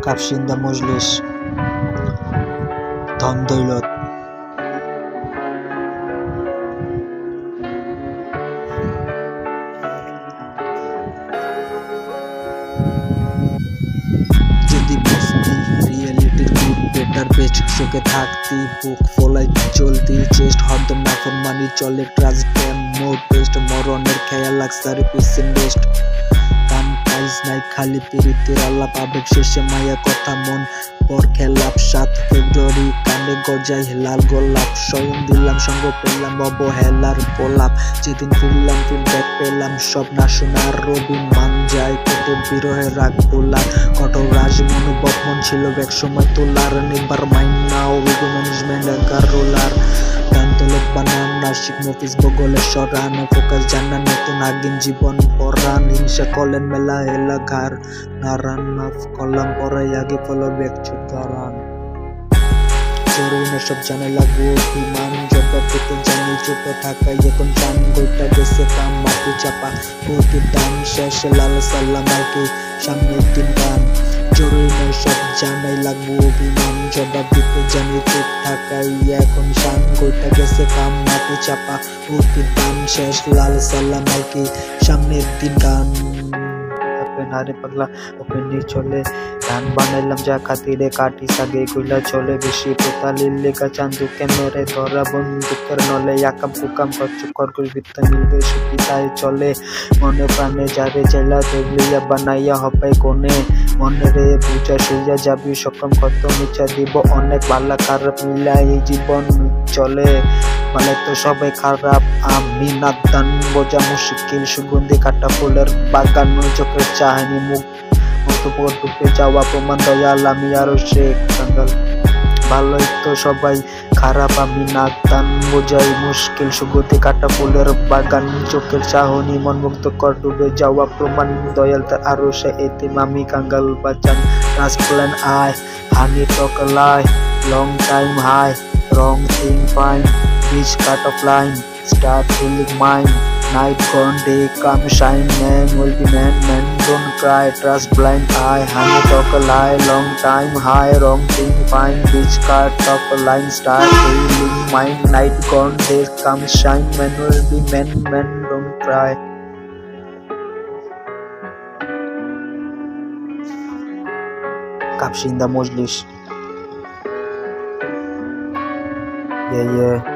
কাপসিন্দা মজলিস, ধন দৌলত। যদি বুঝতি রিয়েলিটির good better best শোকে থাকতি, বুক ফলাই চলতি চেস্ট হরদম নাফর মানি চলে ট্রাস্ট ড্যাম মোর টেস্ট মরণের খেয়াল লাক্সারি পিস ইনভেস্ট কাম কাজ নাই খালি পিরিতের আলাপ আবেগ শেষে মায়া কথা মন পর খেলাপ 7 ফেব্রুয়ারি কান্দে গজাই লাল গোলাপ স্বয়ং দিলাম সঙ্গ পেলাম অবহেলার গোলাপ যেদিন ফিরলাম ফিডব্যাক পেলাম সব না শোনার রবি মান যায় কেটে বিরহে রাগ তোলার কঠোর রাজ অনুভব মন ছিল এক সময় তোলার নিবার মাইন্ড নাও উইগো ম্যানেজমেন্ট একার রোলার গান তোলক বানান নাসিক মফিস বগলে সরান ফোকাস জানান নতুন আগিন জীবন পরান হিংসা কলেন মেলা এলা ঘর নারান মাফ কলাম পরে আগে ফলো বেকচুট গারান চোরুনে সব জানে লাগবো অভিমান জবাব দিতে জানি চুপ থাকাই এখন চান গোটা গেছে কাম মাটি চাপা প্রতির দাম শেষ লাল সাল্লাম আরকি সামনের দিন গান চোরুনে সব জানাই লাগবো অভিমান জবাব দিতে জানি চুপ থাকাই এখন চান গোটা গেছে কাম মাটি চাপা প্রতির দাম শেষ লাল সাল্লাম আরকি সামনের দিন গান হারে পাগলা ওপেনি চলে গান বানাইলাম যা খাতিরে কাটি সাগে কইলা চলে বেশি পোতালির লেখা চান্দু ক্যামেরে ধরা বন্দুকের নলে একাম কুকাম কর ভিত্ত মিলবে সুখী তাই চলে মনে প্রাণে যারে জেলা দেখলিয়া বানাইয়া হবে কোনে মনে রে বুঝা শুইয়া যাবি সক্ষম কত মিছা দিব অনেক ভালো খারাপ মিলা এই জীবন চলে মানে তো সবাই খারাপ আমি নাদান বোঝা মুশকিল সুগন্ধি কাটা ফুলের বাগান চোখের চাহানি মুখ মুক্তপুর ডুবে যাওয়া প্রমাণ দয়াল আমি আরো শেখ কাঙ্গাল ভালোই তো সবাই খারাপ আমি নাদান বোঝাই মুশকিল সুগন্ধি কাটা ফুলের বাগান চোখের চাহনি মন মুক্ত কর ডুবে যাওয়া প্রমাণ দয়াল তার আরো সে এতিম আমি কাঙ্গাল বাঁচান ট্রান্সপ্ল্যান আয় হানি টক লাই লং টাইম হাই wrong thing fine beach cut off line start feeling mine night gone day come shine man will be man don't cry trust blind eye honey talk a lie long time high wrong thing fine beach cut off a line start feeling mine night gone day come shine man will be man don't cry কাপসিন্দা মজলিস yeah